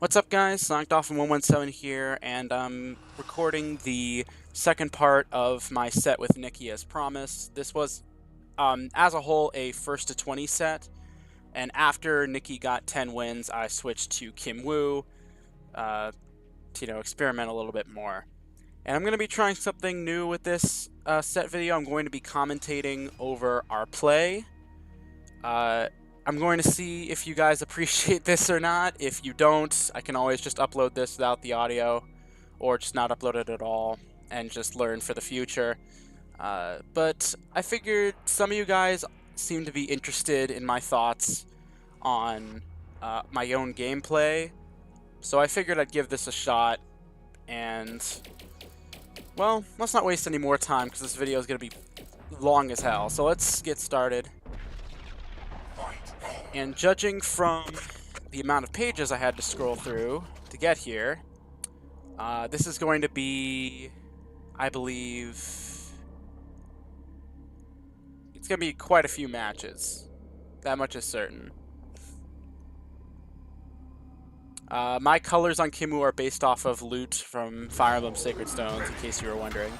What's up, guys? SonicDolphin117 here, and I'm recording the second part of my set with Nicky as promised. This was, as a whole, a first to 20 set, and after Nicky got 10 wins, I switched to Kim Woo to, experiment a little bit more. And I'm going to be trying something new with this set video. I'm going to be commentating over our play. I'm going to see if you guys appreciate this or not. If you don't, I can always just upload this without the audio, or just not upload it at all, and just learn for the future. But I figured some of you guys seem to be interested in my thoughts on my own gameplay, so I figured I'd give this a shot, and, well, let's not waste any more time, because this video is going to be long as hell. So let's get started. And judging from the amount of pages I had to scroll through to get here, this is going to be, I believe, it's going to be quite a few matches. That much is certain. My colors on Kim Woo are based off of loot from Fire Emblem Sacred Stones, in case you were wondering.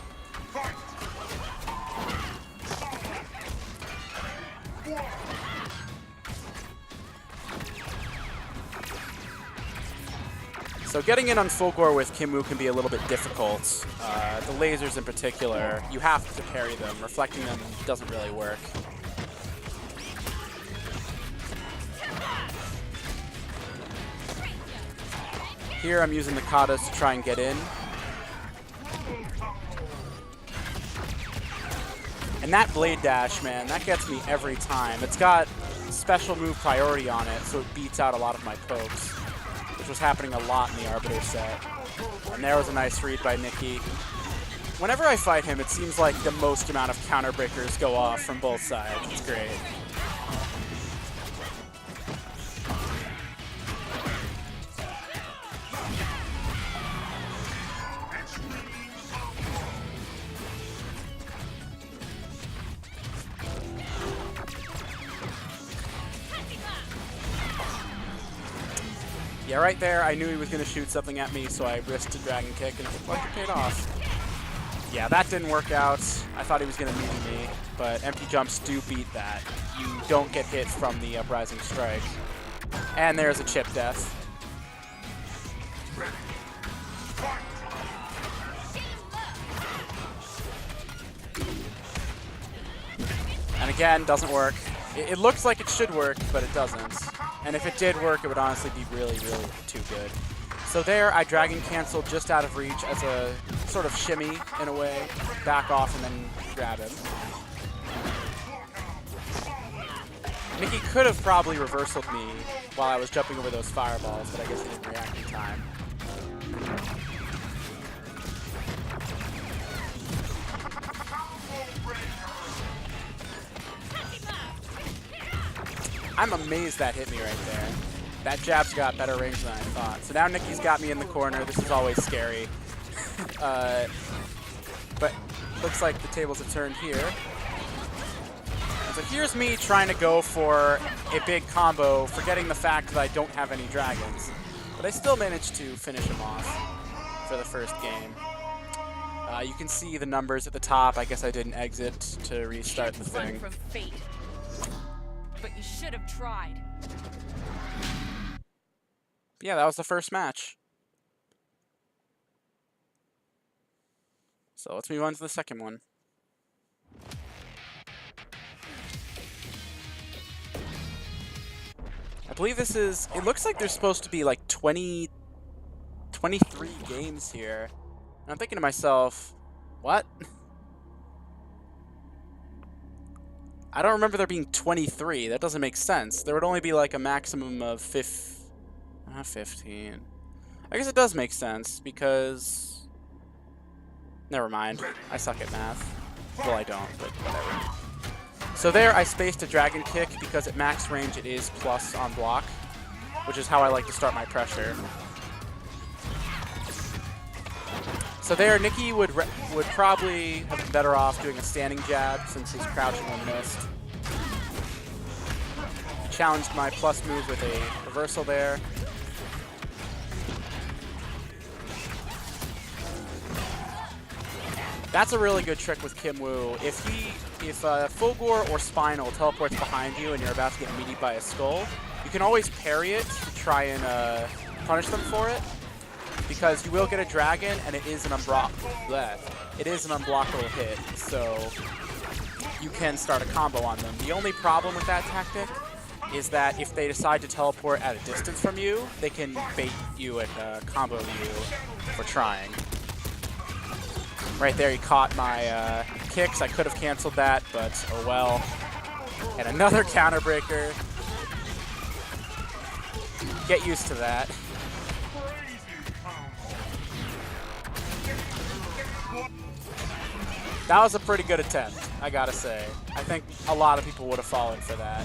So getting in on Fulgore with Kim Woo can be a little bit difficult. The lasers in particular, you have to parry them. Reflecting them doesn't really work. Here I'm using the katas to try and get in. And that blade dash, man, that gets me every time. It's got special move priority on it, so it beats out a lot of my pokes, which was happening a lot in the Arbiter set. And there was a nice read by Nicky. Whenever I fight him, it seems like the most amount of counter breakers go off from both sides. It's great. Yeah, right there, I knew he was going to shoot something at me, so I risked a dragon kick, and it looked like it paid off. Yeah, that didn't work out. I thought he was going to meet me, but empty jumps do beat that. You don't get hit from the uprising strike. And there's a chip death. And again, doesn't work. It looks like it should work, but it doesn't. And if it did work, it would honestly be really, really too good. So there, I dragon canceled just out of reach as a sort of shimmy, in a way. Back off and then grab him. Nicky could have probably reversaled me while I was jumping over those fireballs, but I guess he didn't react in time. I'm amazed that hit me right there. That jab's got better range than I thought. So now Nicky's got me in the corner. This is always scary. But looks like the tables have turned here. And so here's me trying to go for a big combo, forgetting the fact that I don't have any dragons. But I still managed to finish him off for the first game. You can see the numbers at the top. I guess I didn't exit to restart the thing. From fate. But you should have tried. Yeah, that was the first match. So let's move on to the second one. I believe this is, it looks like there's supposed to be like 23 games here. And I'm thinking to myself, what? I don't remember there being 23. That doesn't make sense. There would only be like a maximum of 15. I guess it does make sense because... Never mind. I suck at math. Well, I don't, but whatever. So there, I spaced a dragon kick because at max range it is plus on block, which is how I like to start my pressure. So there, Nicky would probably have been better off doing a standing jab since his crouching one missed. Challenged my plus move with a reversal there. That's a really good trick with Kim Woo. If Fulgore or Spinal teleports behind you and you're about to get meaty by a skull, you can always parry it to try and punish them for it, because you will get a dragon and it is an unblockable hit, so you can start a combo on them. The only problem with that tactic is that if they decide to teleport at a distance from you, they can bait you and combo you for trying. Right there, he caught my kicks. I could have canceled that, but oh well. And another counter breaker. Get used to that. That was a pretty good attempt, I gotta say. I think a lot of people would have fallen for that.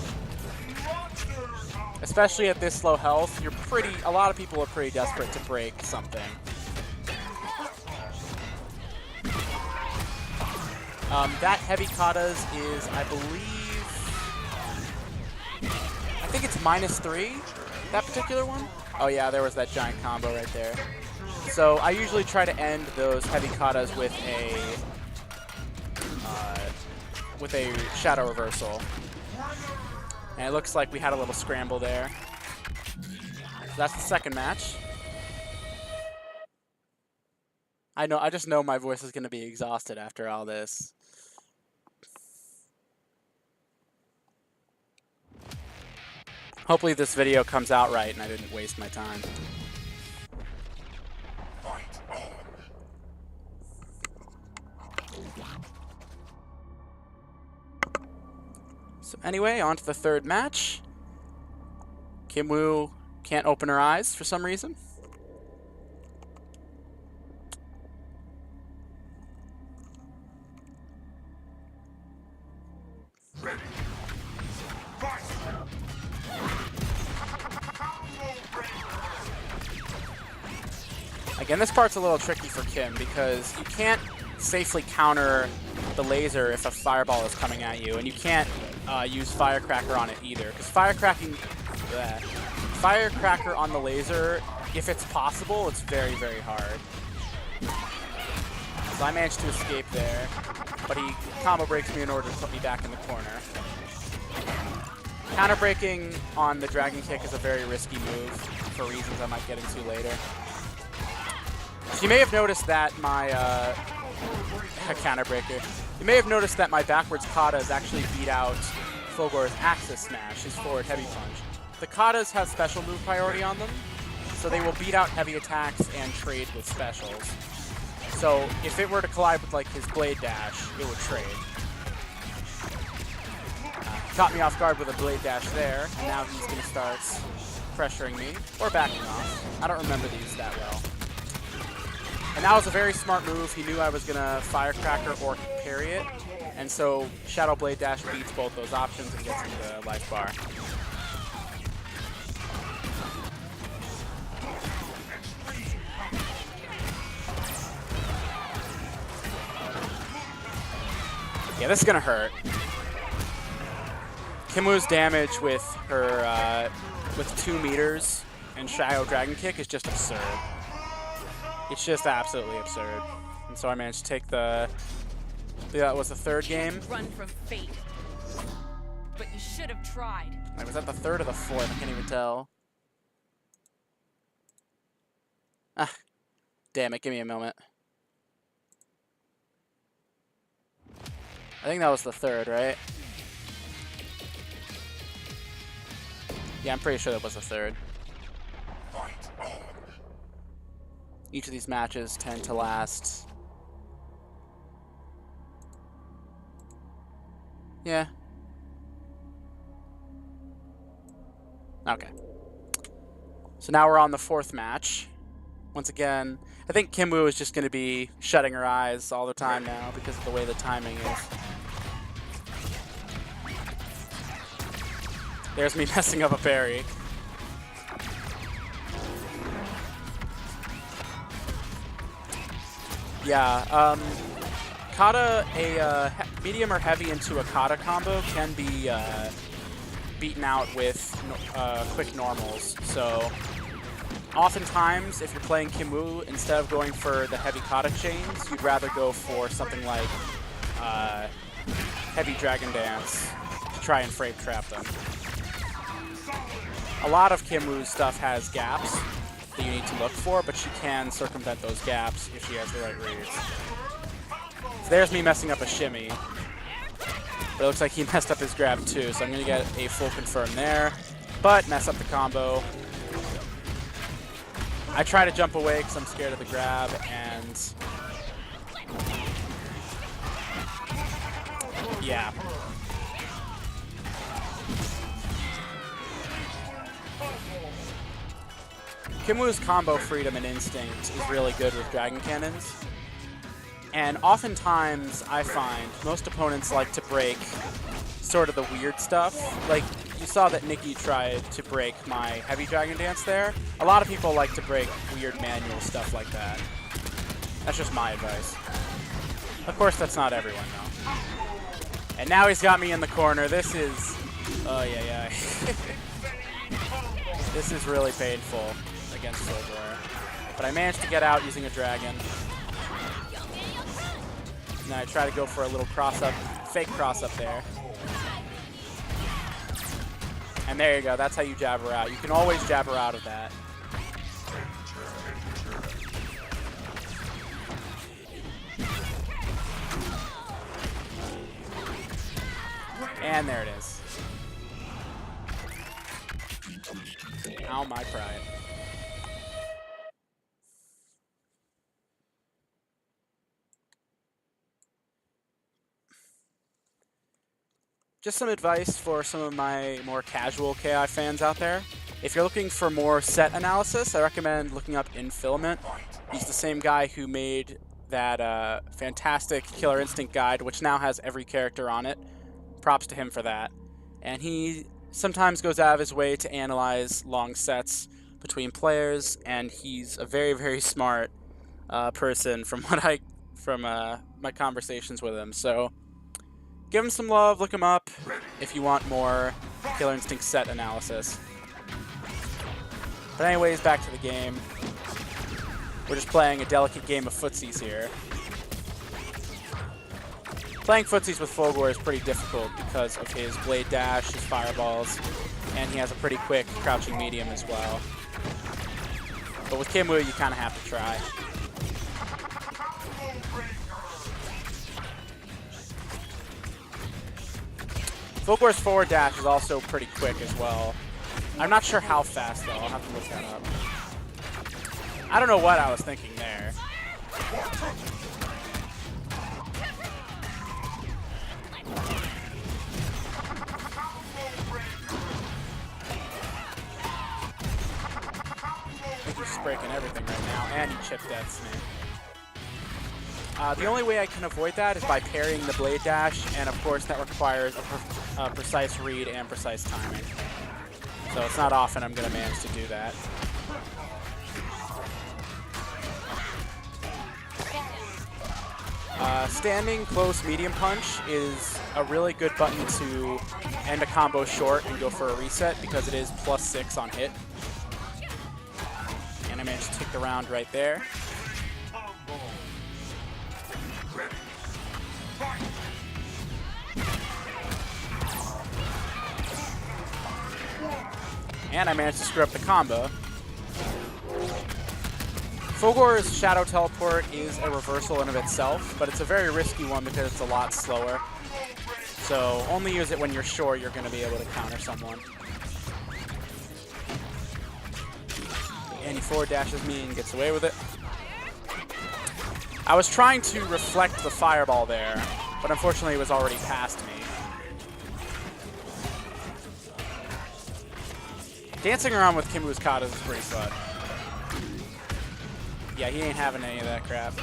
Especially at this low health, a lot of people are pretty desperate to break something. That heavy katas is, I think it's -3, that particular one. Oh yeah, there was that giant combo right there. So I usually try to end those heavy katas with a shadow reversal. And it looks like we had a little scramble there. So that's the second match. I just know my voice is going to be exhausted after all this. Hopefully this video comes out right and I didn't waste my time. So anyway, on to the third match. Kim Woo can't open her eyes for some reason. Again, this part's a little tricky for Kim because you can't safely counter the laser if a fireball is coming at you, and you can't use Firecracker on it either, because Firecracker on the laser, if it's possible, it's very, very hard. So I managed to escape there, but he combo breaks me in order to put me back in the corner. Counter breaking on the Dragon Kick is a very risky move for reasons I might get into later. So you may have noticed that my counter breaker. You may have noticed that my backwards katas actually beat out Fulgore's Axis Smash, his forward heavy punch. The katas have special move priority on them, so they will beat out heavy attacks and trade with specials. So if it were to collide with like his Blade Dash, it would trade. Caught me off guard with a Blade Dash there, and now he's going to start pressuring me, or backing off. I don't remember these that well. And that was a very smart move. He knew I was going to Firecracker or parry it, and so Shadow Blade Dash beats both those options and gets him the life bar. Yeah, this is going to hurt. Kim Woo's damage with her with 2 meters and Shadow Dragon Kick is just absurd. It's just absolutely absurd. And so I managed to take that was the third game. Run from fate. But you should have tried. Wait, was that the third or the fourth? I can't even tell. Ah, damn it, give me a moment. I think that was the third, right? Yeah, I'm pretty sure that was the third. Each of these matches tend to last... Yeah. Okay. So now we're on the fourth match. Once again, I think Kim Woo is just going to be shutting her eyes all the time now because of the way the timing is. There's me messing up a parry. Yeah, kata, a medium or heavy into a kata combo can be beaten out with quick normals. So Oftentimes, if you're playing Kimu, instead of going for the heavy kata chains, you'd rather go for something like heavy Dragon Dance to try and frame trap them. A lot of Kimu's stuff has gaps that you need to look for, but she can circumvent those gaps if she has the right reads. So there's me messing up a shimmy. But it looks like he messed up his grab too, so I'm going to get a full confirm there, but mess up the combo. I try to jump away because I'm scared of the grab, and yeah. Kimu's combo freedom and instinct is really good with Dragon Cannons. And oftentimes, I find most opponents like to break sort of the weird stuff. Like, you saw that Nicky tried to break my heavy Dragon Dance there. A lot of people like to break weird manual stuff like that. That's just my advice. Of course, that's not everyone, though. And now he's got me in the corner. This is... oh, yeah. This is really painful against Fulgore. But I managed to get out using a dragon. Now I try to go for a little cross-up, fake cross-up there. And there you go, that's how you jab her out. You can always jab her out of that. And there it is. Ow, my pride. Just some advice for some of my more casual KI fans out there. If you're looking for more set analysis, I recommend looking up Infilament. He's the same guy who made that fantastic Killer Instinct guide, which now has every character on it. Props to him for that. And he sometimes goes out of his way to analyze long sets between players, and he's a very, very smart person from my conversations with him. So give him some love, look him up if you want more Killer Instinct set analysis. But anyways, back to the game. We're just playing a delicate game of footsies here. Playing footsies with Fulgore is pretty difficult because of his blade dash, his fireballs, and he has a pretty quick crouching medium as well. But with Kimu, you kind of have to try. Fulgore's forward dash is also pretty quick as well. I'm not sure how fast, though. I'll have to look that up. I don't know what I was thinking there. I think he's just breaking everything right now, and he chip deaths me. The only way I can avoid that is by parrying the blade dash, and of course that requires a precise read and precise timing. So it's not often I'm going to manage to do that. Standing close medium punch is a really good button to end a combo short and go for a reset because it is +6 on hit. And I managed to take the round right there. And I managed to screw up the combo. Fulgore's Shadow Teleport is a reversal in of itself, but it's a very risky one because it's a lot slower. So only use it when you're sure you're going to be able to counter someone. And he forward dashes me and gets away with it. I was trying to reflect the fireball there, but unfortunately it was already past me. Dancing around with Kimu's katas is pretty fun. Yeah, he ain't having any of that crap.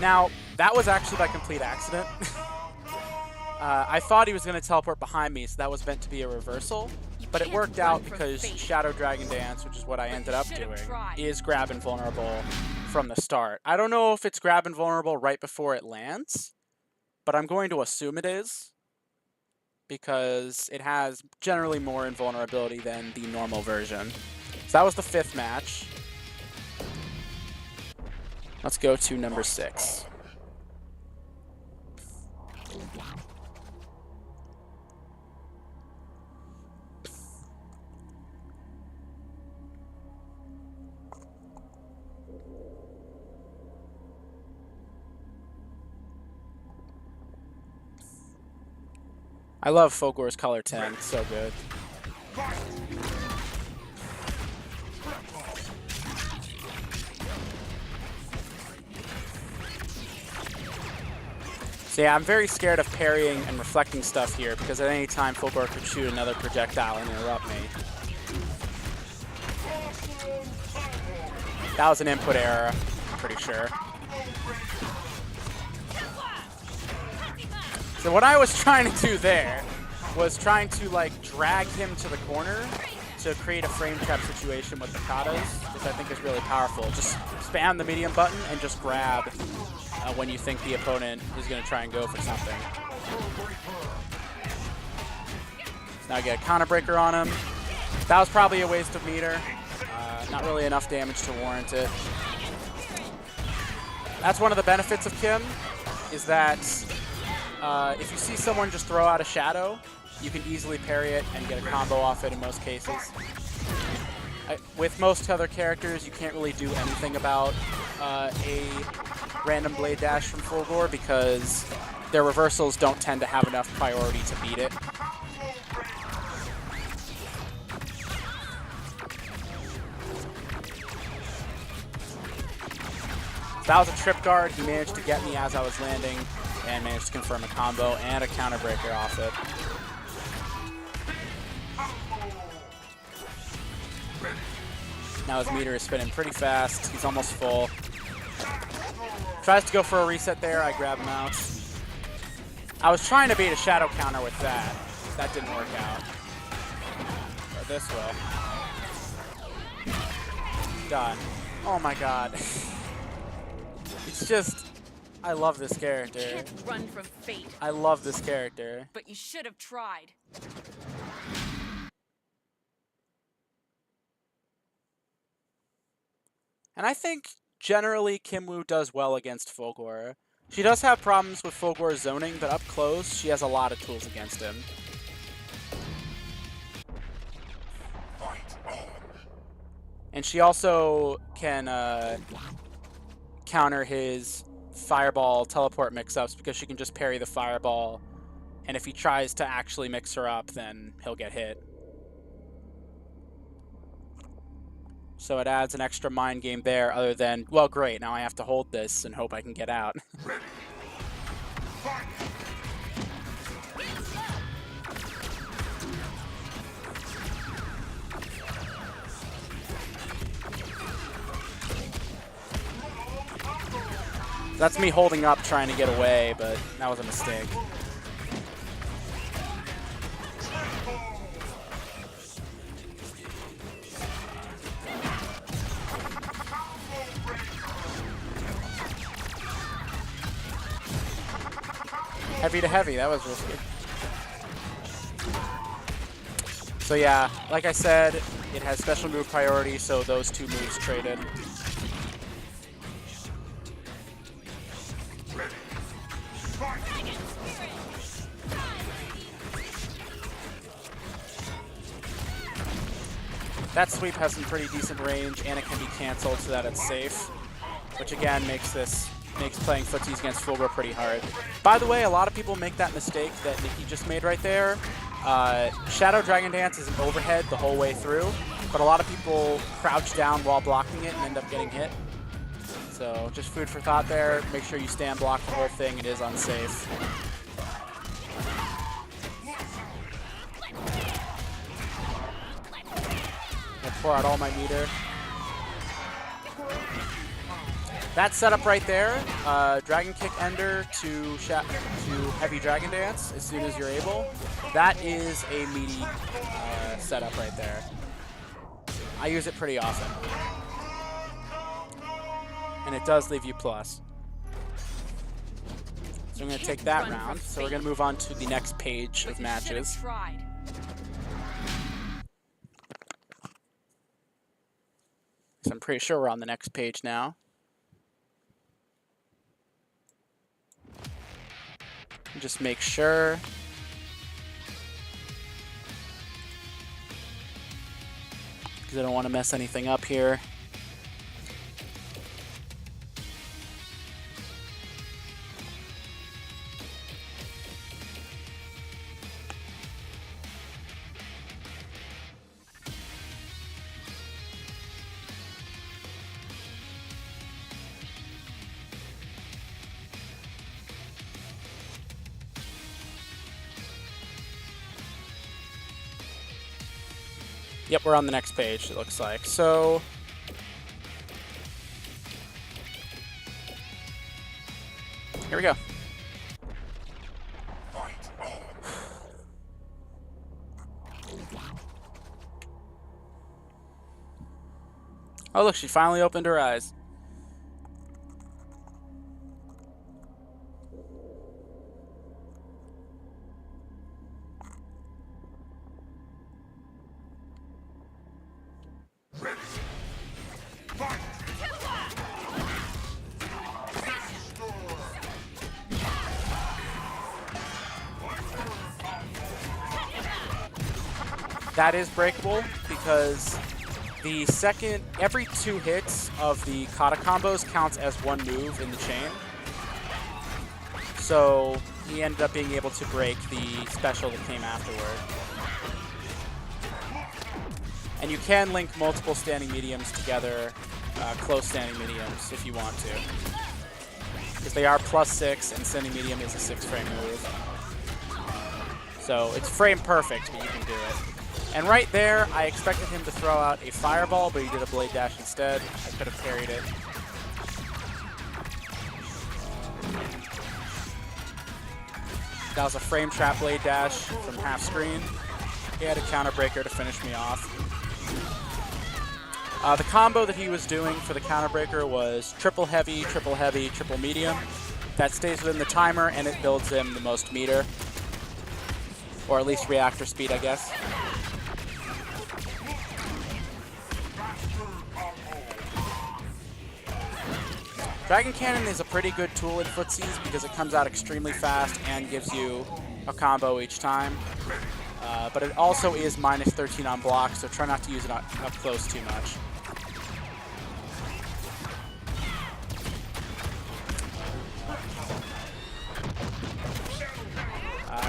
Now, that was actually by complete accident. I thought he was going to teleport behind me, so that was meant to be a reversal. But it can't worked run out from because fate. Shadow Dragon Dance, which is what I But ended you up should have doing, tried. is grab invulnerable from the start. I don't know if it's grab invulnerable right before it lands, but I'm going to assume it is, because it has generally more invulnerability than the normal version. So that was the 5th match. Let's go to number 6. I love Fulgore's color 10, it's so good. So yeah, I'm very scared of parrying and reflecting stuff here, because at any time Fulgore could shoot another projectile and interrupt me. That was an input error, I'm pretty sure. So what I was trying to do there was trying to like drag him to the corner to create a frame trap situation with the katas, which I think is really powerful. Just spam the medium button and just grab when you think the opponent is going to try and go for something. So now I get a counter breaker on him. That was probably a waste of meter. Not really enough damage to warrant it. That's one of the benefits of Kim, is that if you see someone just throw out a shadow, you can easily parry it and get a combo off it in most cases. With most other characters, you can't really do anything about a random blade dash from Fulgore because their reversals don't tend to have enough priority to beat it. So that was a trip guard. He managed to get me as I was landing and managed to confirm a combo and a counter breaker off it. Now his meter is spinning pretty fast. He's almost full. Tries to go for a reset there. I grab him out. I was trying to beat a shadow counter with that. That didn't work out. But this will. Done. Oh my god. It's just, I love this character. You can't run from fate. I love this character. But you should have tried. And I think generally Kim Woo does well against Fulgore. She does have problems with Fulgore's zoning, but up close, she has a lot of tools against him. And she also can counter his fireball teleport mix-ups because she can just parry the fireball. And if he tries to actually mix her up, then he'll get hit. So it adds an extra mind game there other than, well, great, now I have to hold this and hope I can get out. That's me holding up trying to get away, but that was a mistake. Heavy to heavy, that was risky. So yeah, like I said, it has special move priority, so those two moves traded. That sweep has some pretty decent range, and it can be canceled so that it's safe, which again makes playing footsies against Fulgore pretty hard. By the way, a lot of people make that mistake that Nicky just made right there. Shadow Dragon Dance is an overhead the whole way through, but a lot of people crouch down while blocking it and end up getting hit. So just food for thought there. Make sure you stand block the whole thing. It is unsafe. I'll pour out all my meter. that setup right there, Dragon Kick Ender to Heavy Dragon Dance as soon as you're able, that is a meaty setup right there. I use it pretty often. And it does leave you plus. So I'm going to take that round. So we're going to move on to the next page of matches. So I'm pretty sure we're on the next page now. Just make sure. Because I don't want to mess anything up here. Yep, we're on the next page, it looks like. So, here we go. Oh, look, she finally opened her eyes. That is breakable because the second, every 2 hits of the kata combos counts as 1 move in the chain. So he ended up being able to break the special that came afterward. And you can link multiple standing mediums together, close standing mediums, if you want to. Because they are +6 and standing medium is a 6-frame move. So it's frame perfect, but you can do it. And right there, I expected him to throw out a fireball, but he did a blade dash instead. I could have parried it. That was a frame trap blade dash from half screen. He had a counter breaker to finish me off. The combo that he was doing for the counter breaker was triple heavy, triple medium. That stays within the timer, and it builds him the most meter. Or at least reactor speed, I guess. Dragon Cannon is a pretty good tool in footsies because it comes out extremely fast and gives you a combo each time. But it also is -13 on block, so try not to use it up close too much.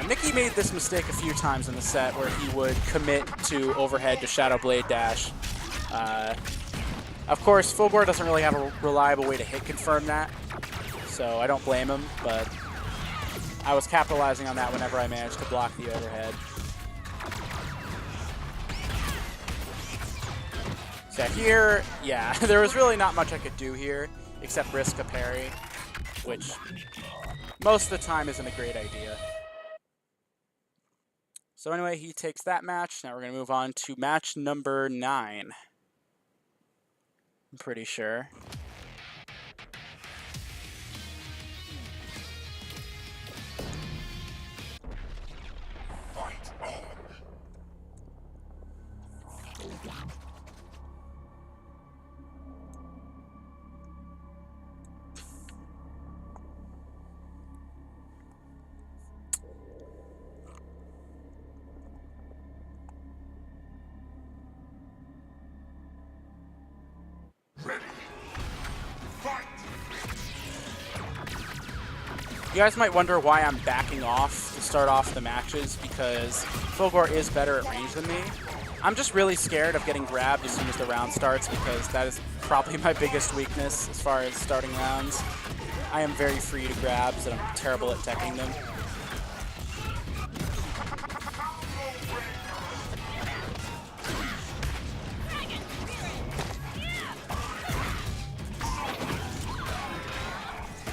Nicky made this mistake a few times in the set where he would commit to overhead to Shadow Blade Dash. Of course, Fulgore doesn't really have a reliable way to hit confirm that, so I don't blame him, but I was capitalizing on that whenever I managed to block the overhead. So here, yeah, there was really not much I could do here except risk a parry, which most of the time isn't a great idea. So anyway, he takes that match. Now we're going to move on to match number 9. I'm pretty sure. You guys might wonder why I'm backing off to start off the matches, because Fulgore is better at range than me. I'm just really scared of getting grabbed as soon as the round starts, because that is probably my biggest weakness as far as starting rounds. I am very free to grabs, and I'm terrible at teching them.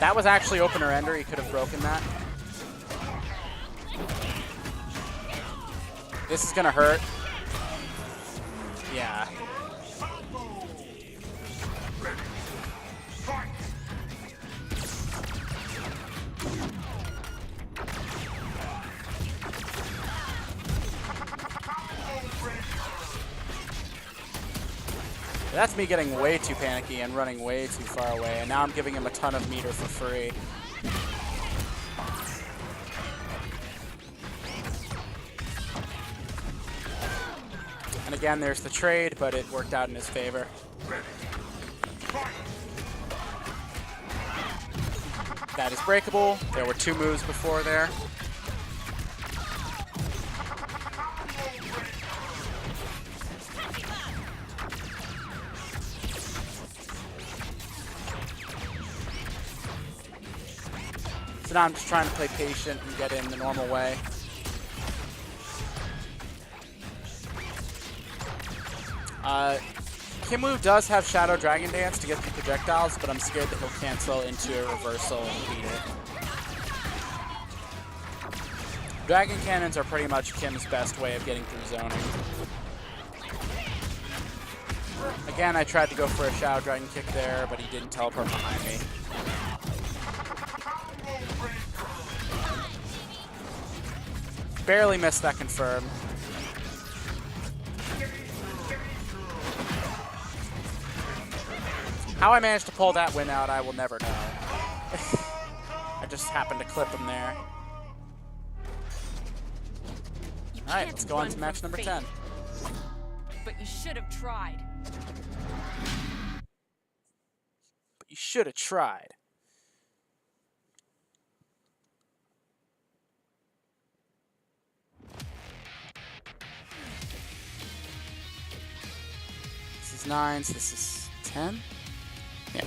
That was actually opener ender. He could have broken that. This is gonna hurt. Yeah. That's me getting way too panicky and running way too far away, and now I'm giving him a ton of meter for free. And again, there's the trade, but it worked out in his favor. That is breakable. There were 2 moves before there. So now I'm just trying to play patient and get in the normal way. Kimwoo does have Shadow Dragon Dance to get the projectiles, but I'm scared that he'll cancel into a reversal and beat it. Dragon Cannons are pretty much Kim's best way of getting through zoning. Again, I tried to go for a Shadow Dragon kick there, but he didn't teleport behind me. Barely missed that confirm. How I managed to pull that win out, I will never know. I just happened to clip him there. Alright, let's go on to match number 10. But you should have tried. But you should have tried. This is 9, so this is 10? Yeah.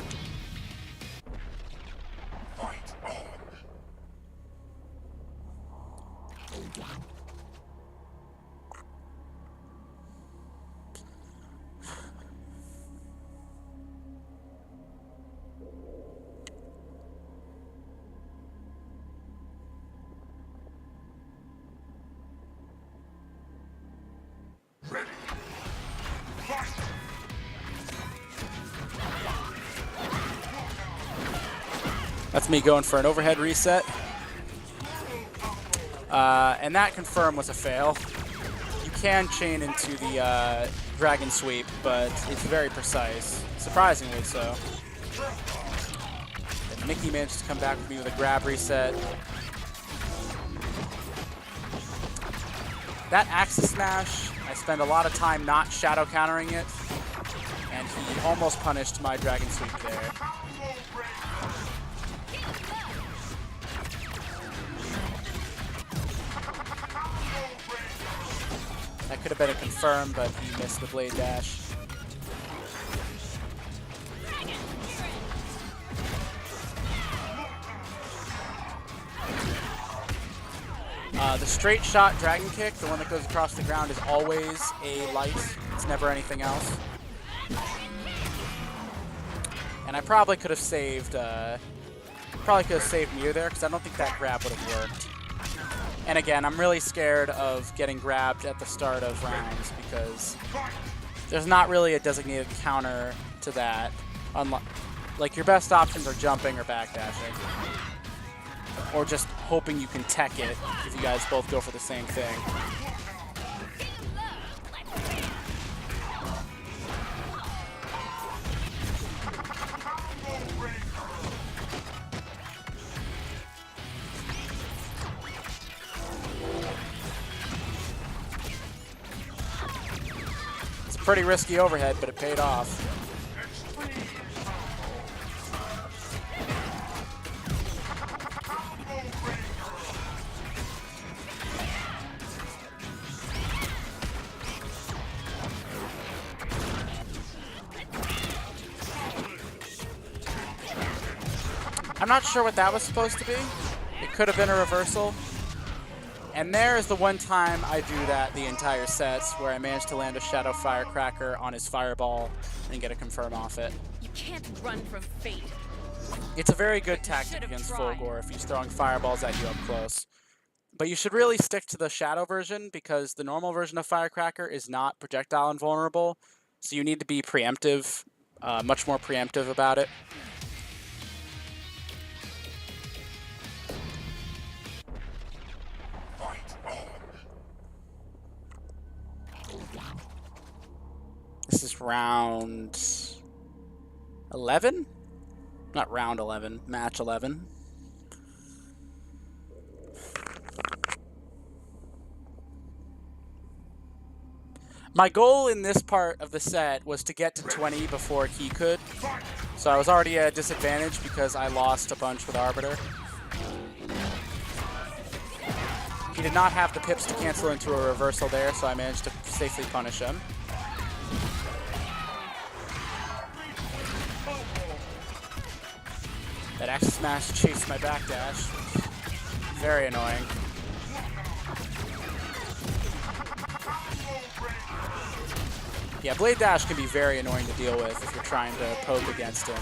That's me going for an overhead reset. And that confirm was a fail. You can chain into the dragon sweep, but it's very precise. Surprisingly so. And Nicky managed to come back with me with a grab reset. That Axis Smash, I spent a lot of time not shadow countering it, and he almost punished my dragon sweep there. That could have been a confirm, but he missed the blade dash. The straight shot dragon kick, the one that goes across the ground, is always a light. It's never anything else. And I probably could have saved Mew there, because I don't think that grab would have worked. And again, I'm really scared of getting grabbed at the start of rounds because there's not really a designated counter to that. Like, your best options are jumping or backdashing. Or just hoping you can tech it if you guys both go for the same thing. It's a pretty risky overhead, but it paid off. I'm not sure what that was supposed to be. It could have been a reversal. And there is the one time I do that the entire sets, where I managed to land a Shadow Firecracker on his Fireball and get a confirm off it. You can't run from fate. It's a very good But you tactic should have against tried. Fulgore if he's throwing fireballs at you up close. But you should really stick to the shadow version because the normal version of Firecracker is not projectile invulnerable. So you need to be preemptive, much more preemptive about it. This is round 11? Not round 11, match 11. My goal in this part of the set was to get to 20 before he could. So I was already at a disadvantage because I lost a bunch with Arbiter. He did not have the pips to cancel into a reversal there, so I managed to safely punish him. That Axis Smash chased my backdash. Very annoying. Yeah, Blade Dash can be very annoying to deal with if you're trying to poke against him.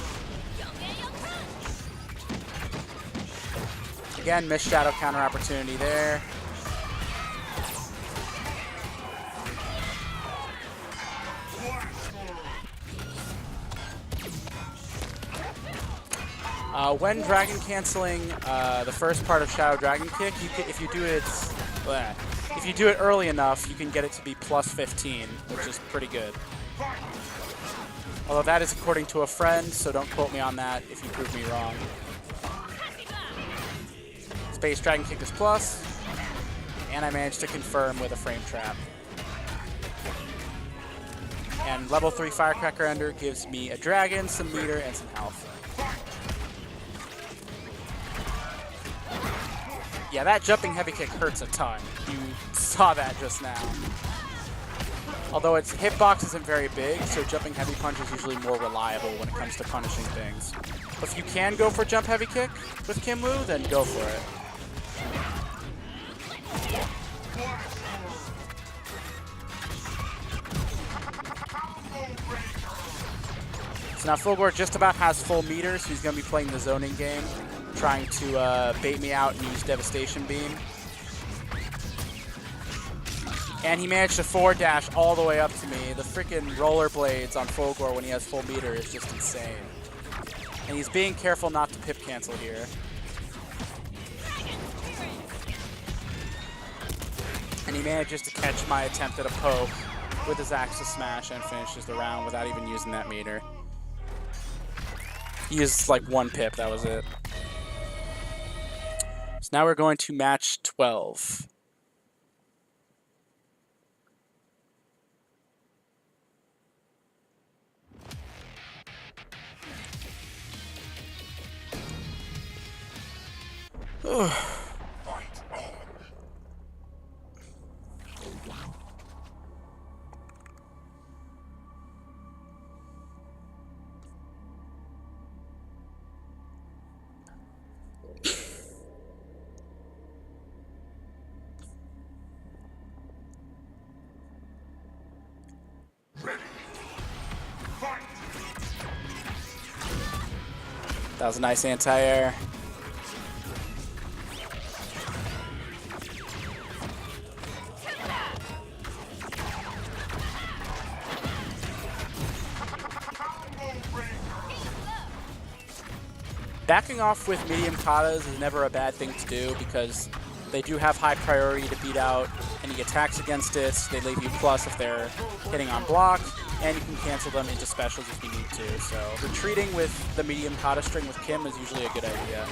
Again, missed Shadow counter opportunity there. When Dragon canceling the first part of Shadow Dragon Kick, if you do it early enough, you can get it to be plus 15, which is pretty good. Although that is according to a friend, so don't quote me on that if you prove me wrong. Space Dragon Kick is plus, and I managed to confirm with a frame trap. And level 3 Firecracker Ender gives me a dragon, some meter, and some health. Yeah, that jumping heavy kick hurts a ton. You saw that just now. Although its hitbox isn't very big, so jumping heavy punch is usually more reliable when it comes to punishing things. But if you can go for jump heavy kick with Kim Woo, then go for it. So now Fulgore just about has full meter, so he's going to be playing the zoning game, trying to bait me out and use Devastation Beam. And he managed to forward dash all the way up to me. The freaking rollerblades on Fulgore when he has full meter is just insane. And he's being careful not to pip cancel here. And he manages to catch my attempt at a poke with his Axis Smash and finishes the round without even using that meter. He used like one pip, that was it. So now we're going to match 12. That was a nice anti-air. Backing off with medium katas is never a bad thing to do because they do have high priority to beat out any attacks against it. They leave you plus if they're hitting on block, and you can cancel them into specials if you need to. So retreating with the medium kata string with Kim is usually a good idea.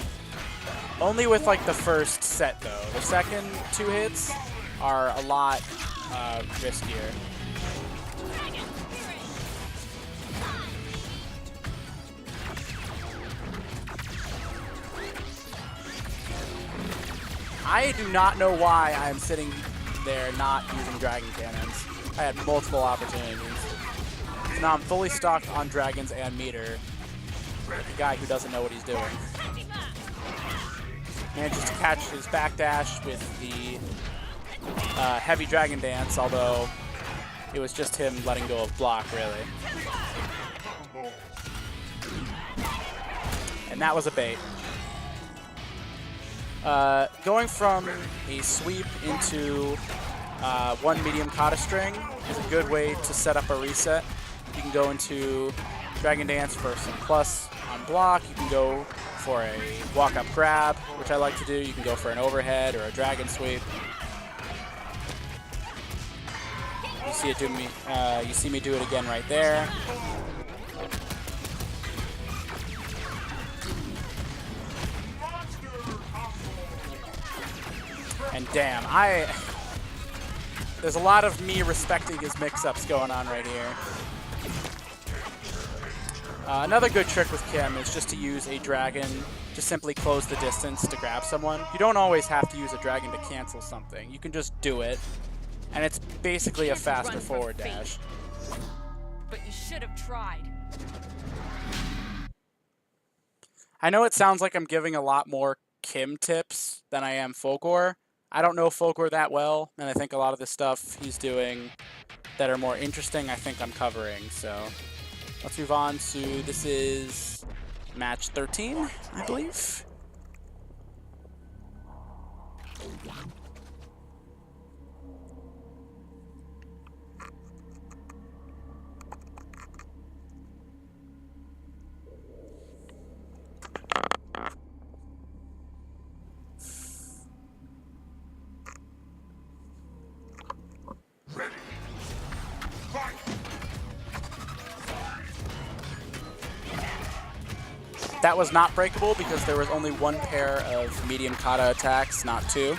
Only with like the first set though. The second 2 hits are a lot riskier. I do not know why I'm sitting there not using Dragon Cannons. I had multiple opportunities. So now I'm fully stocked on Dragons and meter. Like a guy who doesn't know what he's doing. Manages to catch his backdash with the heavy Dragon Dance, although it was just him letting go of block, really. And that was a bait. Going from a sweep into one medium kata string is a good way to set up a reset. You can go into Dragon Dance for some plus on block. You can go for a walk-up grab, which I like to do. You can go for an overhead or a dragon sweep. You see it do me. You see me do it again right there. And damn, there's a lot of me respecting his mix-ups going on right here. Another good trick with Kim is just to use a dragon to simply close the distance to grab someone. You don't always have to use a dragon to cancel something. You can just do it, and it's basically a faster forward dash. But you should have tried. I know it sounds like I'm giving a lot more Kim tips than I am Fulgore. I don't know Fulgore that well, and I think a lot of the stuff he's doing that are more interesting, I think I'm covering. So let's move on to, this is match 13, I believe. That was not breakable because there was only one pair of medium kata attacks, not two.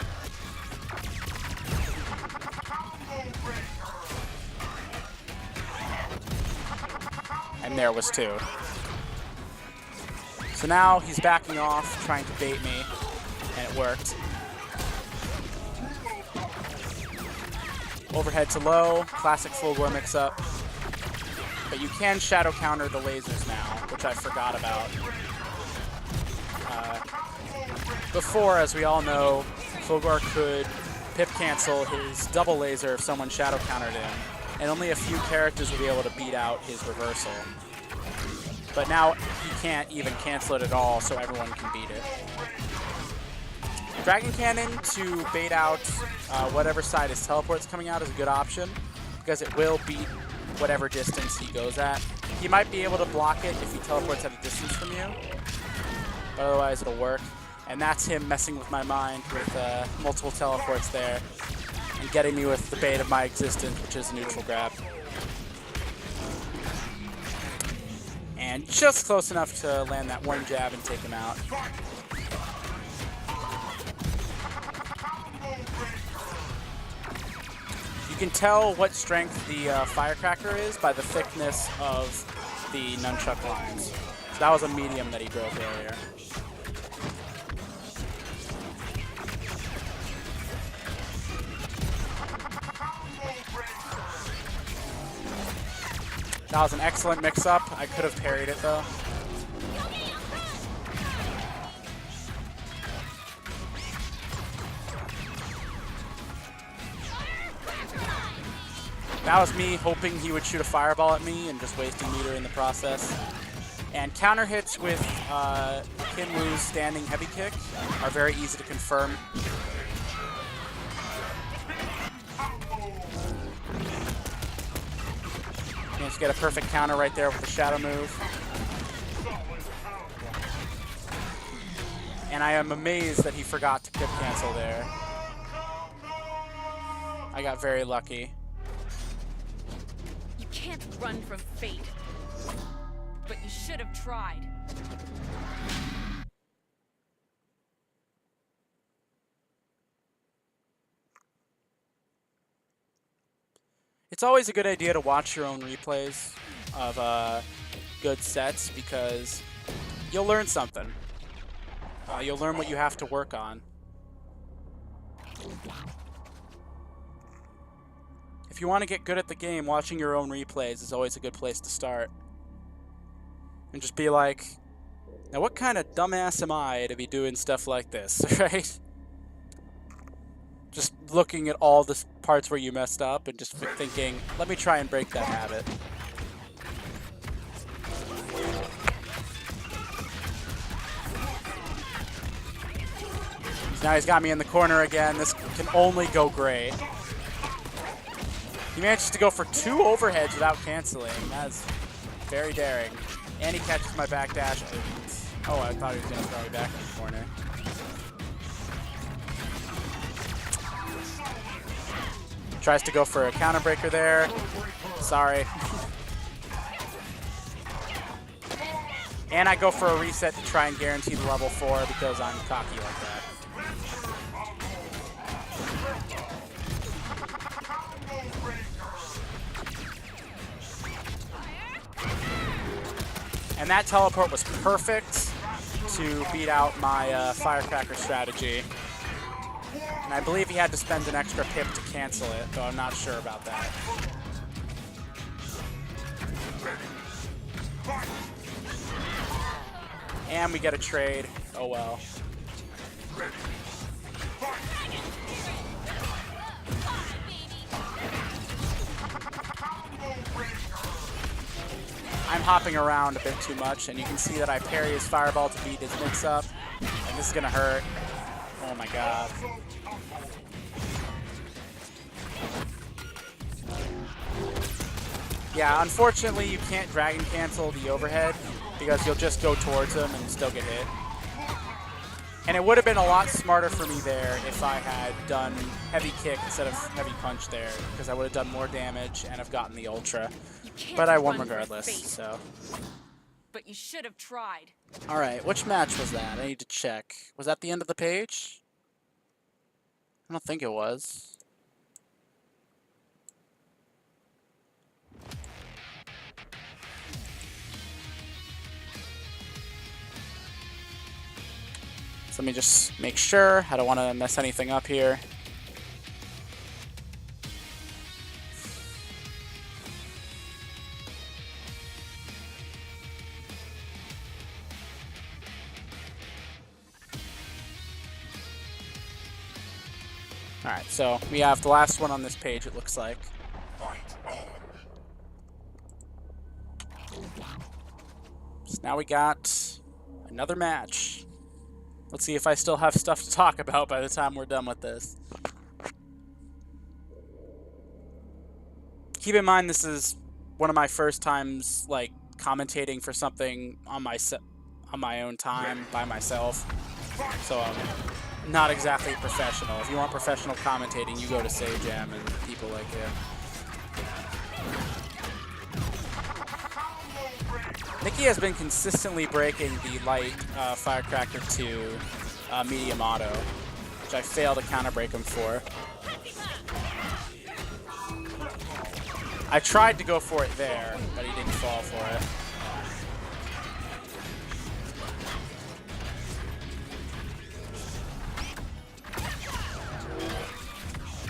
And there was two. So now he's backing off, trying to bait me, and it worked. Overhead to low, classic Fulgore mix-up. But you can shadow counter the lasers now, which I forgot about. Before, as we all know, Fulgore could pip cancel his double laser if someone shadow countered him, and only a few characters would be able to beat out his reversal. But now he can't even cancel it at all, so everyone can beat it. Dragon Cannon to bait out whatever side his teleport's coming out is a good option, because it will beat whatever distance he goes at. He might be able to block it if he teleports at a distance from you, but otherwise it'll work. And that's him messing with my mind with multiple teleports there and getting me with the bait of my existence, which is a neutral grab. And just close enough to land that one jab and take him out. You can tell what strength the firecracker is by the thickness of the nunchuck lines. So that was a medium that he broke earlier. That was an excellent mix-up. I could have parried it, though. That was me hoping he would shoot a fireball at me and just wasting meter in the process. And counter hits with Kim Woo's standing heavy kick are very easy to confirm. Managed to get a perfect counter right there with the shadow move. And I am amazed that he forgot to pip cancel there. I got very lucky. You can't run from fate. But you should have tried. It's always a good idea to watch your own replays of good sets because you'll learn something. You'll learn what you have to work on. If you want to get good at the game, watching your own replays is always a good place to start. And just be like, now what kind of dumbass am I to be doing stuff like this, right? Just looking at all the parts where you messed up and just thinking, let me try and break that habit. Now he's got me in the corner again. This can only go great. He manages to go for 2 overheads without canceling. That's very daring. And he catches my backdash. Oh, I thought he was going to throw me back in the corner. Tries to go for a counter breaker there. Sorry. And I go for a reset to try and guarantee the level 4 because I'm cocky like that. And that teleport was perfect to beat out my firecracker strategy. And I believe he had to spend an extra pip to cancel it, though I'm not sure about that. And we get a trade. Oh well. I'm hopping around a bit too much, and you can see that I parry his fireball to beat his mix-up, and this is gonna hurt. Oh my god. Yeah, unfortunately you can't dragon cancel the overhead because you'll just go towards him and still get hit. And it would have been a lot smarter for me there if I had done heavy kick instead of heavy punch there, because I would have done more damage and have gotten the ultra. But I won regardless, so. But you should have tried. Alright, which match was that? I need to check. Was that the end of the page? I don't think it was. So let me just make sure. I don't want to mess anything up here. Alright, so we have the last one on this page, it looks like. So now we got another match. Let's see if I still have stuff to talk about by the time we're done with this. Keep in mind, this is one of my first times, like, commentating for something on my own time, by myself. So I'm not exactly professional. If you want professional commentating, you go to Sajam and people like him. Nicky has been consistently breaking the light firecracker to medium auto, which I failed to counter break him for. I tried to go for it there, but he didn't fall for it.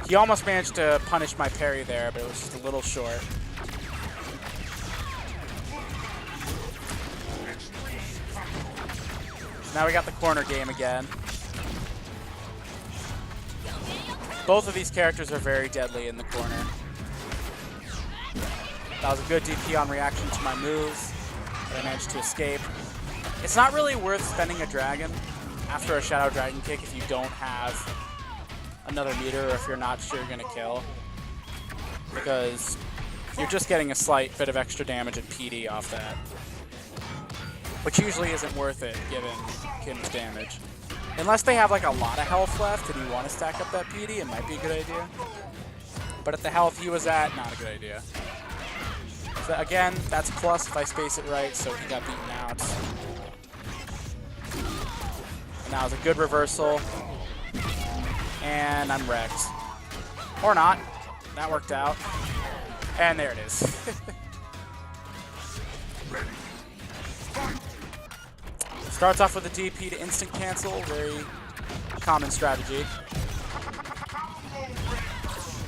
He almost managed to punish my parry there, but it was just a little short. Now we got the corner game again. Both of these characters are very deadly in the corner. That was a good DP on reaction to my moves, but I managed to escape. It's not really worth spending a dragon after a Shadow Dragon kick if you don't have another meter or if you're not sure you're going to kill, because you're just getting a slight bit of extra damage and PD off that, which usually isn't worth it given Kim's damage. Unless they have like a lot of health left and you want to stack up that PD, it might be a good idea. But at the health he was at, not a good idea. So again, that's plus if I space it right, so he got beaten out. And that was a good reversal. And I'm wrecked. Or not. That worked out. And there it is. Starts off with a DP to instant cancel, very common strategy.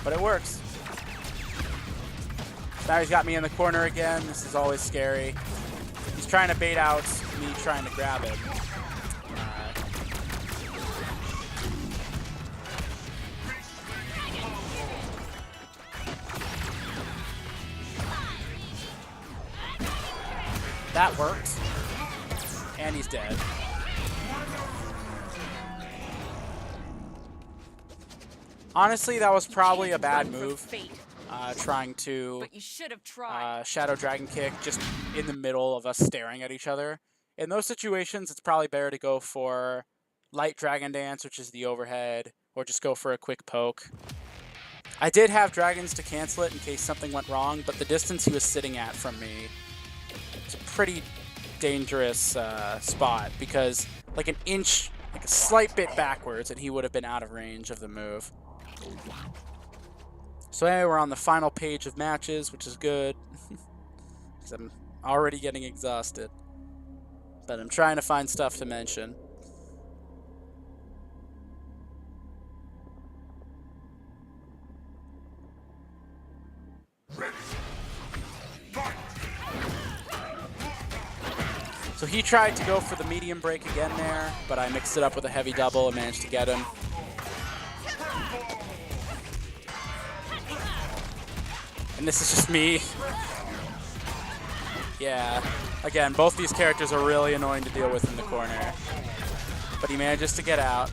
But it works. Now he's got me in the corner again. This is always scary. He's trying to bait out me trying to grab him. That worked. And he's dead. Honestly, that was You probably a can't bad run from move. fate, Trying to but you should have tried. Shadow Dragon Kick just in the middle of us staring at each other. In those situations, it's probably better to go for Light Dragon Dance, which is the overhead, or just go for a quick poke. I did have dragons to cancel it in case something went wrong, but the distance he was sitting at from me was a pretty dangerous spot because like an inch, like a slight bit backwards, and he would have been out of range of the move. So anyway, we're on the final page of matches, which is good. Because I'm already getting exhausted. But I'm trying to find stuff to mention. So he tried to go for the medium break again there, but I mixed it up with a heavy double and managed to get him. And this is just me. Yeah. Again, both these characters are really annoying to deal with in the corner. But he manages to get out.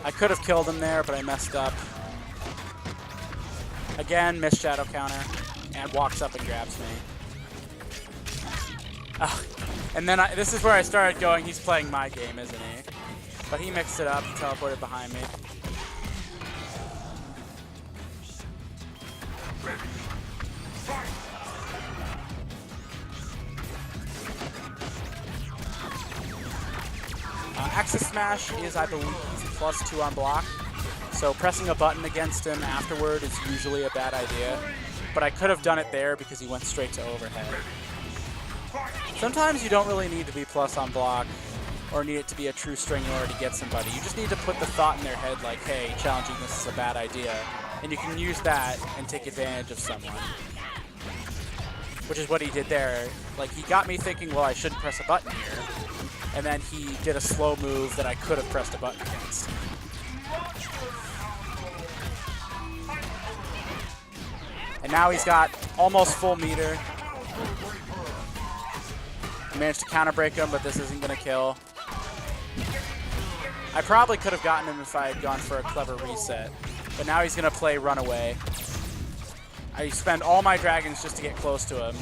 I could have killed him there, but I messed up. Again, missed shadow counter, and walks up and grabs me. Oh, and then this is where I started going, he's playing my game, isn't he? But he mixed it up, he teleported behind me. Axis Smash is, I believe, +2 on block. So pressing a button against him afterward is usually a bad idea. But I could have done it there because he went straight to overhead. Sometimes you don't really need to be plus on block or need it to be a true string in order to get somebody. You just need to put the thought in their head like, hey, challenging this is a bad idea. And you can use that and take advantage of someone. Which is what he did there. Like, he got me thinking, well, I shouldn't press a button here. And then he did a slow move that I could have pressed a button against. And now he's got almost full meter. I managed to counter break him, but this isn't going to kill. I probably could have gotten him if I had gone for a clever reset. But now he's going to play runaway. I spend all my dragons just to get close to him.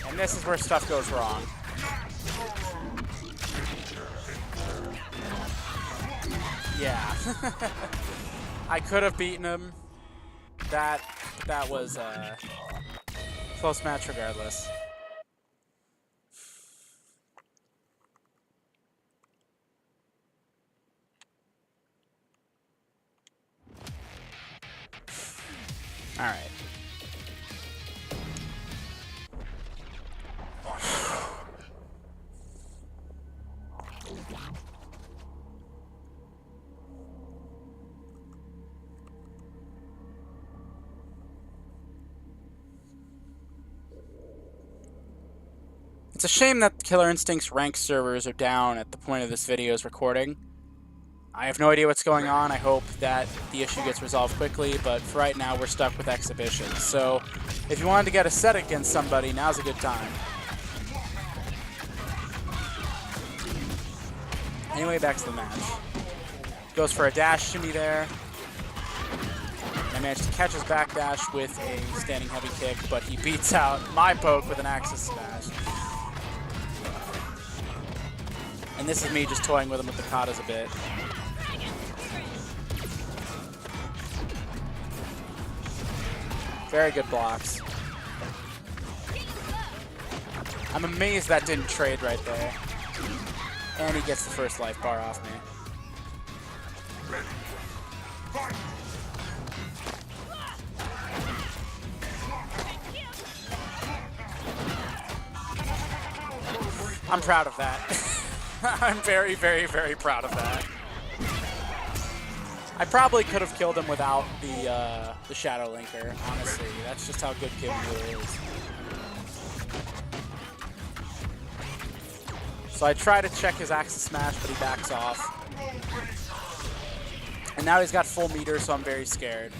And this is where stuff goes wrong. Yeah. I could have beaten him. That was a close match regardless. All right. It's a shame that Killer Instinct's ranked servers are down at the point of this video's recording. I have no idea what's going on. I hope that the issue gets resolved quickly, but for right now, we're stuck with exhibitions. So, if you wanted to get a set against somebody, now's a good time. Anyway, back to the match. Goes for a dash shimmy there. I managed to catch his back dash with a standing heavy kick, but he beats out my poke with an Axis Smash. And this is me just toying with him with the katas a bit. Very good blocks. I'm amazed that didn't trade right there. And he gets the first life bar off me. I'm proud of that. I'm very, very, very proud of that. I probably could have killed him without the Shadow Linker, honestly. That's just how good Kim really is. So I try to check his Axis Smash, but he backs off. And now he's got full meter, so I'm very scared.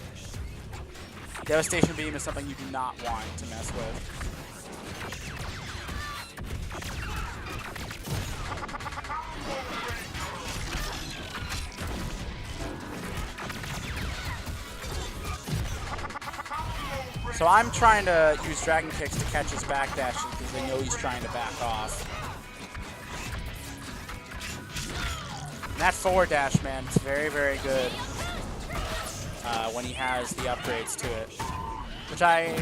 Devastation Beam is something you do not want to mess with. So I'm trying to use Dragon Kicks to catch his backdashes because I know he's trying to back off. And that forward dash, man, it's very, very good when he has the upgrades to it. Which I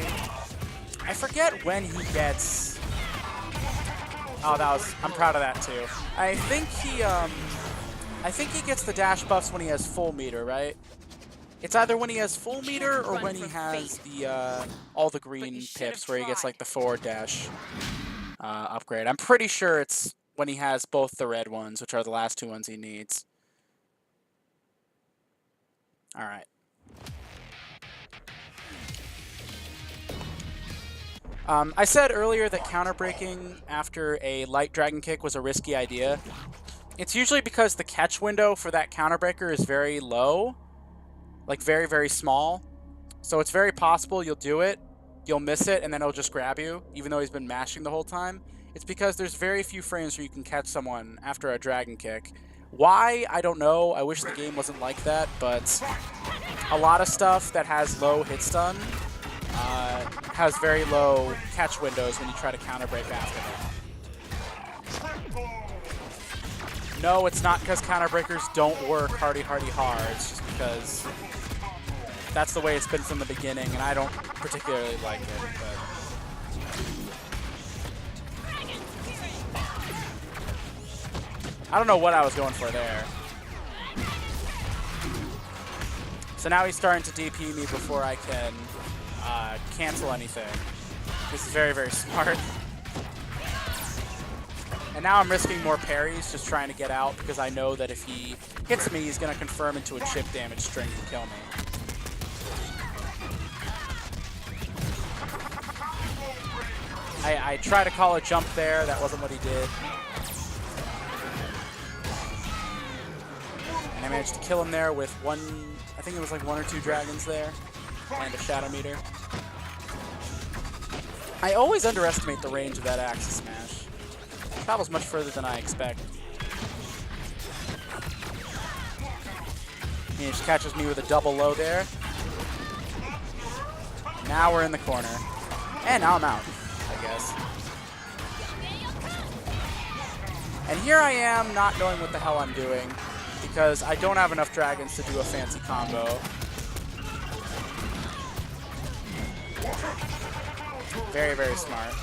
forget when he gets. Oh, I'm proud of that too. I think he gets the dash buffs when he has full meter, right? It's either when he has full meter or when he has the all the green pips where he gets like the forward dash upgrade. I'm pretty sure it's when he has both the red ones, which are the last two ones he needs. All right. I said earlier that counter breaking after a light dragon kick was a risky idea. It's usually because the catch window for that counter breaker is very low. Like very, very small. So it's very possible you'll do it, you'll miss it, and then it'll just grab you, even though he's been mashing the whole time. It's because there's very few frames where you can catch someone after a dragon kick. Why? I don't know. I wish the game wasn't like that, but a lot of stuff that has low hit stun has very low catch windows when you try to counter break after them. No, it's not because counter breakers don't work hardy hard. It's just because that's the way it's been from the beginning, and I don't particularly like it. But I don't know what I was going for there. So now he's starting to DP me before I can cancel anything. This is very, very smart. And now I'm risking more parries, just trying to get out, because I know that if he hits me, he's going to confirm into a chip damage string to kill me. I try to call a jump there. That wasn't what he did. And I managed to kill him there with one, I think it was like 1 or 2 dragons there, and a Shadow Meter. I always underestimate the range of that Axis Smash. It travels much further than I expect. He just catches me with a double low there. Now we're in the corner. And now I'm out, I guess. And here I am not knowing what the hell I'm doing, because I don't have enough dragons to do a fancy combo. Very, very smart.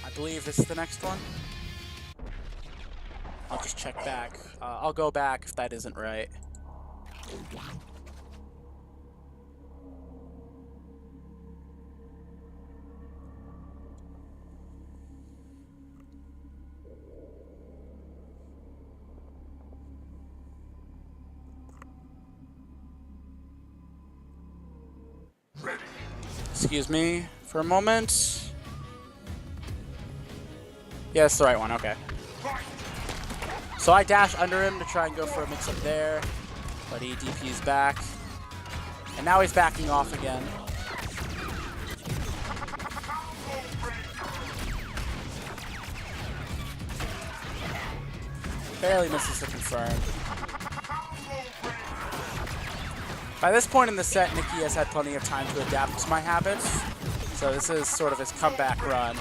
I believe this is the next one. I'll just check back. I'll go back if that isn't right. Excuse me for a moment. Yeah, that's the right one, okay. So I dash under him to try and go for a mix-up there, but he DPs back. And now he's backing off again. Barely misses the confirm. By this point in the set, Nicky has had plenty of time to adapt to my habits, so this is sort of his comeback run.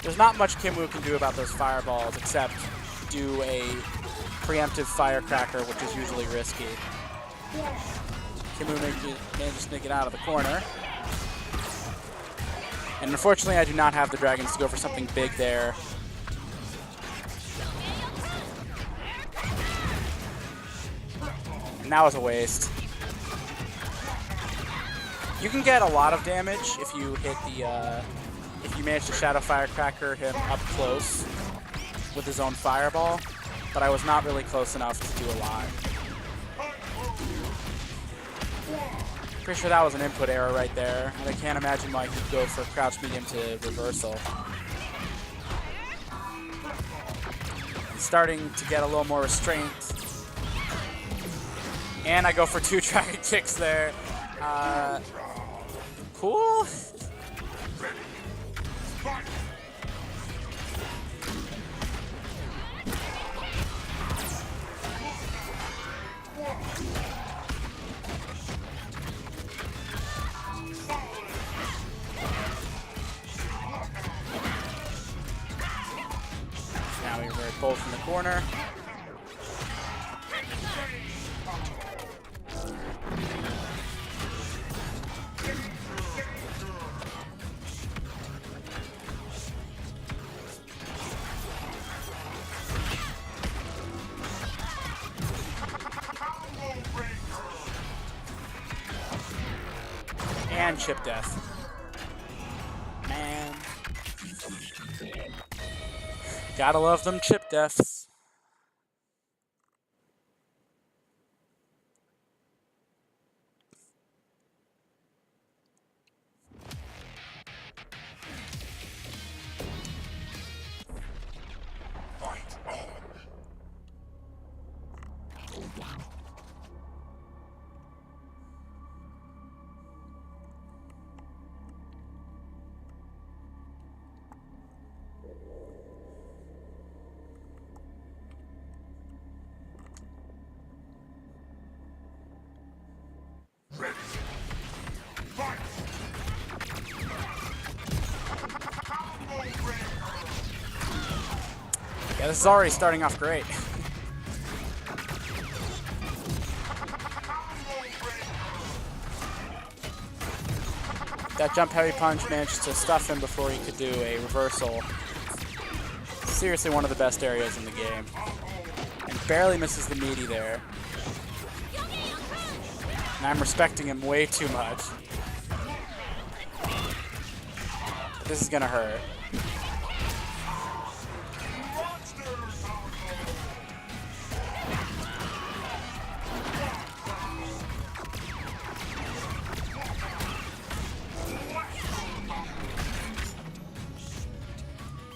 There's not much Kimwoo can do about those fireballs except do a preemptive firecracker, which is usually risky. Kimwoo manages to sneak it out of the corner. And unfortunately, I do not have the dragons to go for something big there. And that was a waste. You can get a lot of damage if you hit the, if you manage to Shadow Firecracker him up close with his own fireball, but I was not really close enough to do a lot. Pretty sure that was an input error right there, and I can't imagine why he'd go for crouch medium to reversal. He's starting to get a little more restraint. And I go for 2 dragon kicks there. Cool. Now we're both in the corner. And chip death. Man. Gotta love them chip deaths. Yeah, this is already starting off great. That jump heavy punch managed to stuff him before he could do a reversal. Seriously one of the best areas in the game. And barely misses the meaty there. And I'm respecting him way too much. This is gonna hurt.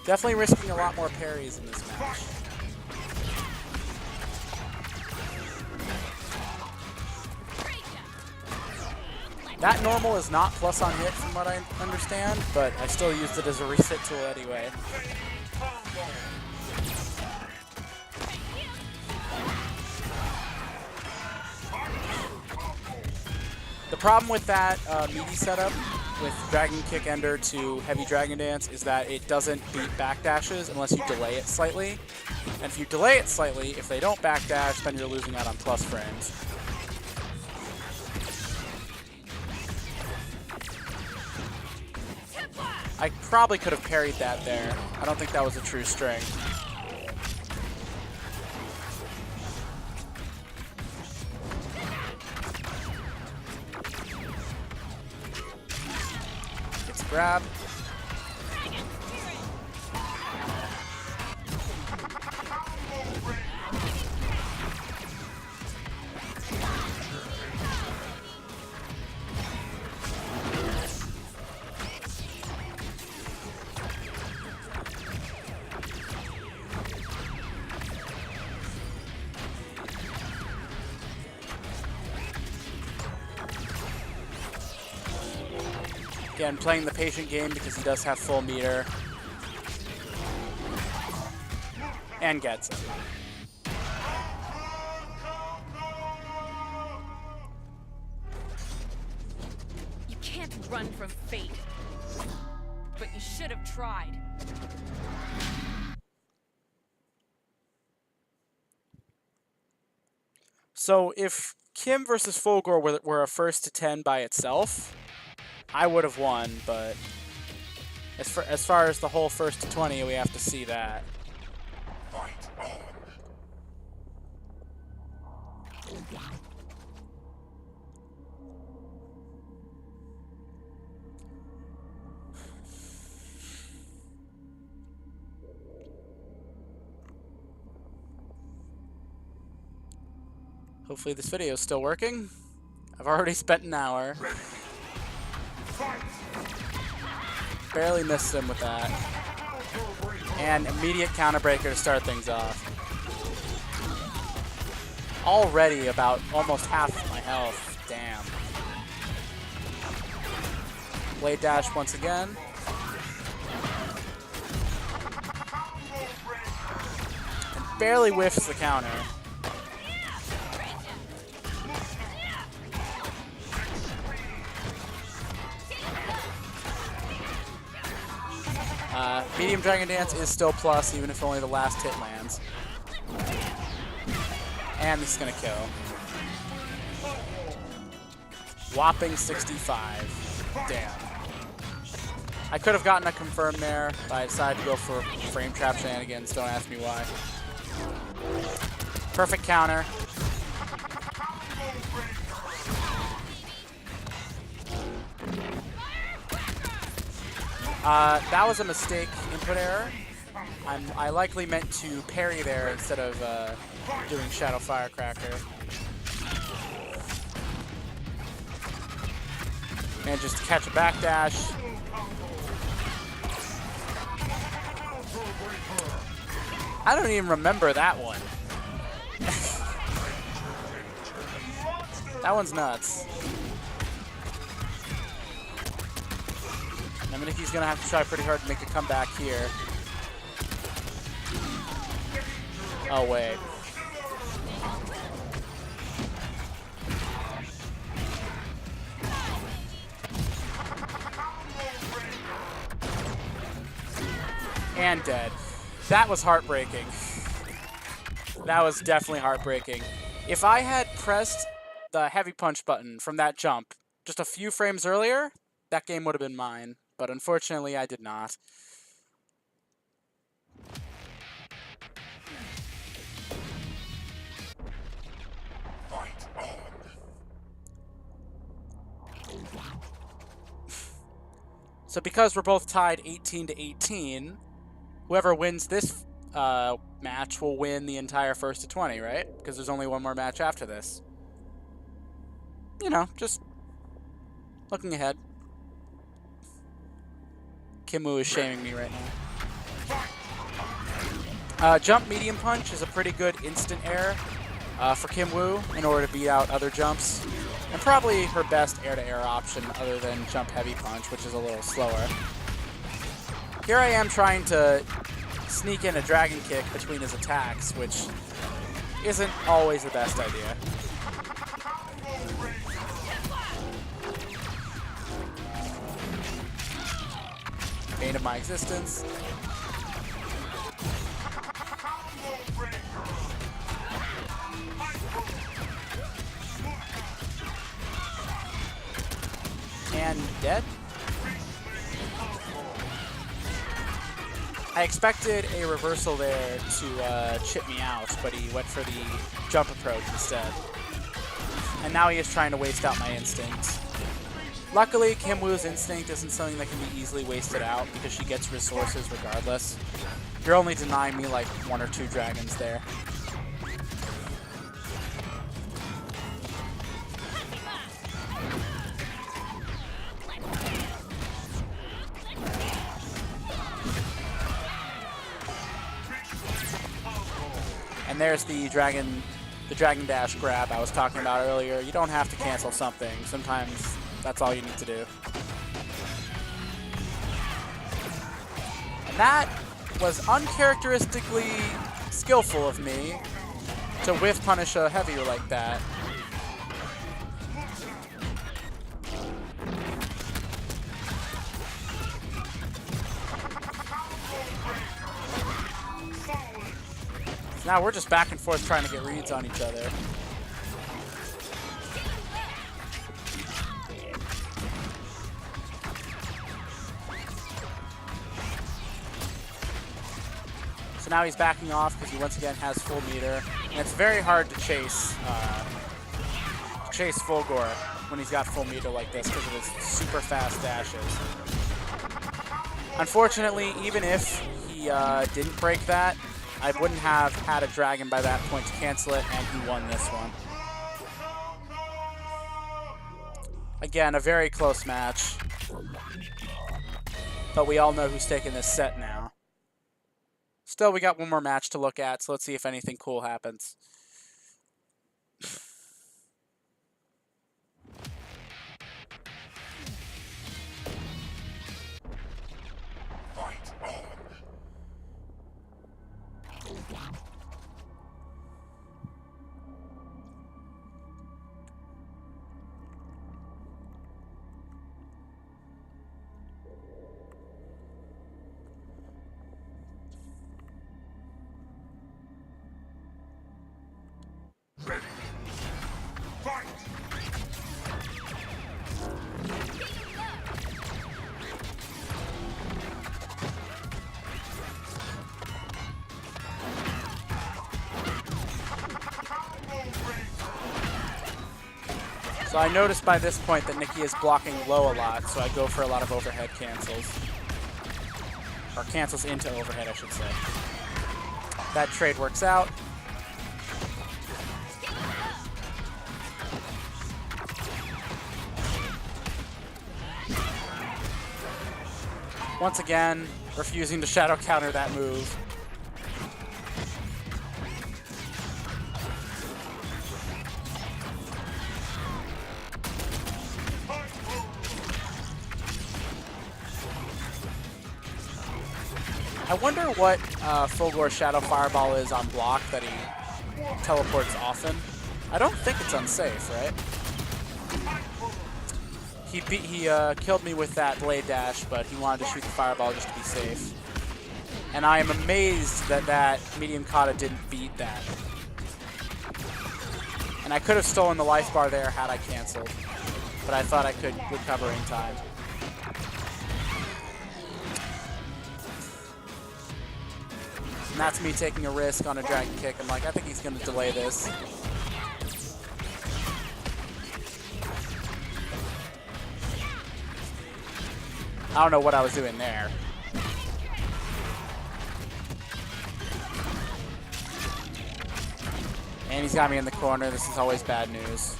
Definitely risking a lot more parries in this match. That normal is not plus on hit from what I understand, but I still used it as a reset tool anyway. The problem with that meaty setup with Dragon Kick Ender to Heavy Dragon Dance is that it doesn't beat backdashes unless you delay it slightly. And if you delay it slightly, if they don't backdash, then you're losing out on plus frames. I probably could have parried that there. I don't think that was a true string. Gets a grab. Again, playing the patient game because he does have full meter. And gets it. You can't run from fate. But you should have tried. So if Kim versus Fulgore were a 1st to 10 by itself, I would have won, but as far as the whole 1st to 20, we have to see that. Hopefully this video is still working. I've already spent an hour. Barely missed him with that. And immediate counter breaker to start things off. Already about almost half my health. Damn. Blade dash once again. And barely whiffs the counter. Medium Dragon Dance is still plus, even if only the last hit lands. And this is going to kill. Whopping 65. Damn. I could have gotten a confirm there, but I decided to go for frame trap shenanigans. Don't ask me why. Perfect counter. That was a mistake, input error. I likely meant to parry there instead of doing Shadow Firecracker. And just to catch a backdash. I don't even remember that one. That one's nuts. I mean, he's going to have to try pretty hard to make a comeback here. Oh, wait. And dead. That was heartbreaking. That was definitely heartbreaking. If I had pressed the heavy punch button from that jump just a few frames earlier, that game would have been mine. But unfortunately, I did not. Fight on. So because we're both tied 18-18, whoever wins this match will win the entire first to 20, right? Because there's only one more match after this. You know, just looking ahead. Kim Woo is shaming me right now. Jump medium punch is a pretty good instant air for Kim Woo in order to beat out other jumps. And probably her best air-to-air option other than jump heavy punch, which is a little slower. Here I am trying to sneak in a dragon kick between his attacks, which isn't always the best idea. Bane of my existence. And dead. I expected a reversal there to chip me out, but he went for the jump approach instead. And now he is trying to waste out my instinct. Luckily, Kim Woo's instinct isn't something that can be easily wasted out because she gets resources regardless. You're only denying me like 1 or 2 dragons there. And there's the dragon dash grab I was talking about earlier. You don't have to cancel something. Sometimes that's all you need to do. And that was uncharacteristically skillful of me to whiff punish a heavier like that. So now we're just back and forth trying to get reads on each other. So now he's backing off because he once again has full meter, and it's very hard to chase Fulgore when he's got full meter like this because of his super fast dashes. Unfortunately, even if he didn't break that, I wouldn't have had a dragon by that point to cancel it, and he won this one. Again, a very close match. But we all know who's taking this set now. Still, we got one more match to look at, so let's see if anything cool happens. Ready. Fight! So I noticed by this point that Nicky is blocking low a lot, so I go for a lot of overhead cancels. Or cancels into overhead, I should say. That trade works out. Once again, refusing to shadow counter that move. I wonder what Fulgore Shadow Fireball is on block that he teleports often. I don't think it's unsafe, right? He killed me with that blade dash, but he wanted to shoot the fireball just to be safe. And I am amazed that that medium kata didn't beat that. And I could have stolen the life bar there had I canceled, but I thought I could recover in time. And that's me taking a risk on a dragon kick. I'm like, I think he's going to delay this. I don't know what I was doing there. And he's got me in the corner. This is always bad news.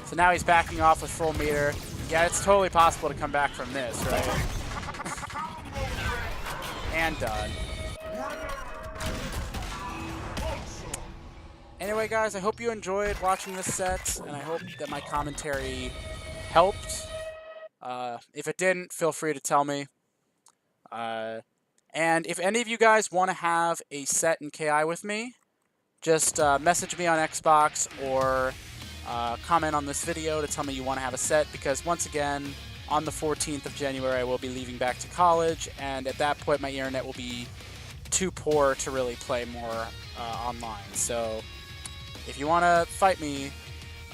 So now he's backing off with full meter. Yeah, it's totally possible to come back from this, right? And done. Anyway, guys, I hope you enjoyed watching this set, and I hope that my commentary helped. If it didn't, feel free to tell me. And if any of you guys want to have a set in KI with me, just message me on Xbox or comment on this video to tell me you want to have a set, because once again, on the 14th of January, I will be leaving back to college, and at that point, my internet will be too poor to really play more online. So if you want to fight me,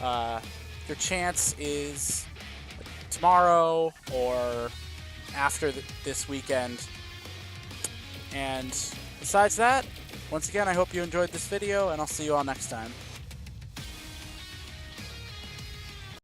your chance is tomorrow or after this weekend. And besides that, once again, I hope you enjoyed this video, and I'll see you all next time.